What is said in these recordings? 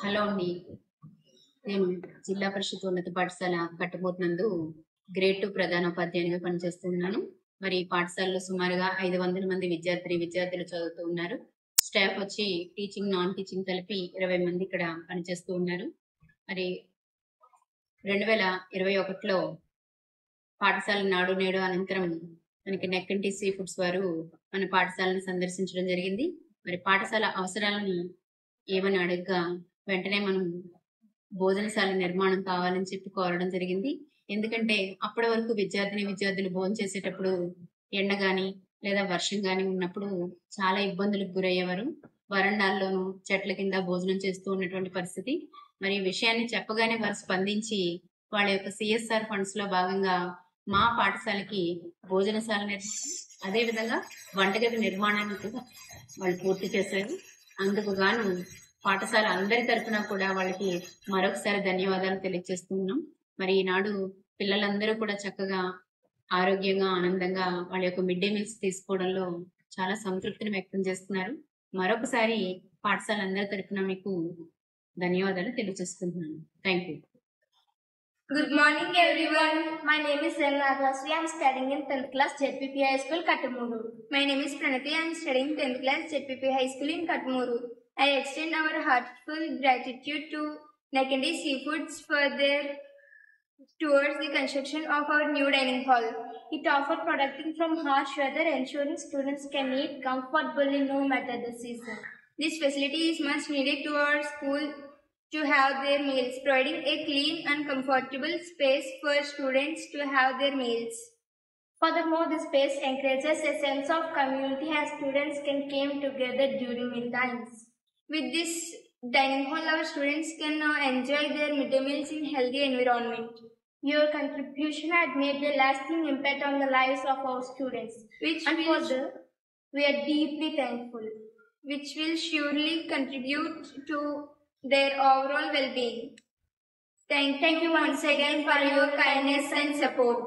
Hello అండి, నేను జిల్లా పరిషత్ ఉన్నత పాఠశాల కట్టబోతున్నందు గ్రేడ్ 2 ప్రధానోపాధ్యాయునిగా పనిచేస్తున్నాను. మరి పాఠశాలలో సుమారుగా 500 మంది విద్యార్థులు చదువుతూ ఉన్నారు. స్టాఫ్ వచ్చి టీచింగ్, నాన్ టీచింగ్ కలిపి 20 మంది ఇక్కడ పనిచేస్తూ ఉన్నారు. మరి 2021లో పాఠశాల నాడు నేడు అనంతరం మనకి నెక్కంటి సీ ఫుడ్స్ వారు మన పాఠశాలను సందర్శించడం జరిగింది. మరి పాఠశాల అవసరాలను ఏమని అడగగా వెంటనే మనం భోజనశాల నిర్మాణం కావాలని చెప్పి కోరడం జరిగింది. ఎందుకంటే అప్పటి వరకు విద్యార్థులు భోజనం చేసేటప్పుడు ఎండ గాని లేదా వర్షం గాని ఉన్నప్పుడు చాలా ఇబ్బందులకు గురయ్యేవారు. వరండాల్లోనూ చెట్ల కింద భోజనం చేస్తూ ఉన్నటువంటి పరిస్థితి. మరి ఈ విషయాన్ని చెప్పగానే వారు స్పందించి వాళ్ళ యొక్క CSR ఫండ్స్ లో భాగంగా మా పాఠశాలకి భోజనశాల అదే విధంగా వంటగది నిర్మాణాన్ని కూడా వాళ్ళు పూర్తి చేశారు. అందుకు గాను పాఠశాల అందరి తరఫున కూడా వాళ్ళకి మరొకసారి ధన్యవాదాలు తెలియజేస్తున్నాం. మరి ఈనాడు పిల్లలందరూ కూడా చక్కగా ఆరోగ్యంగా ఆనందంగా వాళ్ళ యొక్క మిడ్ డే మీల్స్ తీసుకోవడంలో చాలా సంతృప్తిని వ్యక్తం చేస్తున్నారు. మరొకసారి పాఠశాల అందరి తరఫున మీకు ధన్యవాదాలు తెలియజేస్తున్నాను. Thank you. Good morning everyone. My name is Ranaglasri. I am studying in 10th class ZPP High School, Kattamuru. My name is Pranati. I am studying 10th class ZPP High School in Kattamuru. I extend our heartfelt gratitude to Nakandi Seafoods for their towards the construction of our new dining hall. It offers protecting from harsh weather, ensuring students can eat comfortably no matter the season. This facility is much needed to our school to have their meals, providing a clean and comfortable space for students to have their meals. Furthermore, the space encourages a sense of community as students can come together during meal times. With this dining hall, our students can now enjoy their midday meals in healthy environment. Your contribution has made a lasting impact on the lives of our students, we are deeply thankful, which will surely contribute to their overall well-being. Thank you once again for your kindness and support.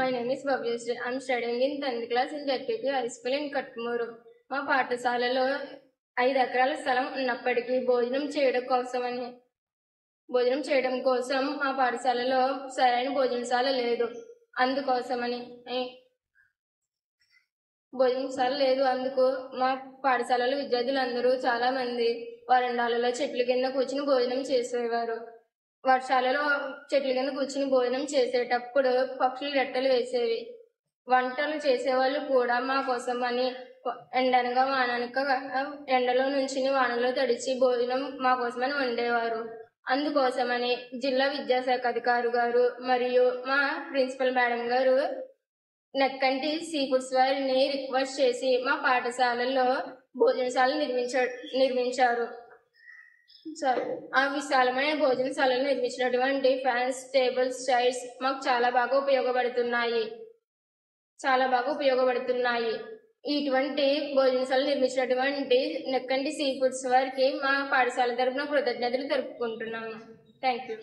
My name is Bhavyasri. I am studying in 10th class in ZPP High School in Kattamuru. మా పాఠశాలలో 5 ఎకరాల స్థలం ఉన్నప్పటికీ భోజనం చేయడం కోసం మా పాఠశాలలో సరైన భోజనశాల లేదు. అందుకు మా పాఠశాలలో విద్యార్థులందరూ చాలా మంది వరండాలలో చెట్ల కింద కూర్చుని భోజనం చేసేవారు. వర్షాలలో చెట్ల కింద కూర్చుని భోజనం చేసేటప్పుడు పక్షులు రెట్టలు వేసేవి. వంటలు చేసేవాళ్ళు కూడా మా కోసమని ఎండనగా వాననక ఎండలో నుంచి వానలో తడిచి భోజనం మా కోసమని వండేవారు. అందుకోసమని జిల్లా విద్యాశాఖ అధికారి గారు మరియు మా ప్రిన్సిపల్ మేడం గారు నెక్కంటి సీ ఫుడ్స్ వారిని రిక్వెస్ట్ చేసి మా పాఠశాలల్లో భోజనశాలను నిర్మించారు. ఆ విశాలమైన భోజనశాలను నిర్మించినటువంటి ఫ్యాన్స్, టేబుల్స్, చైర్స్ మాకు చాలా బాగా ఉపయోగపడుతున్నాయి. ఇటువంటి భోజనశాలను నిర్మించినటువంటి నెక్కంటి సీ ఫుడ్స్ వారికి మా పాఠశాల తరపున కృతజ్ఞతలు తెలుపుకుంటున్నాము. Thank you.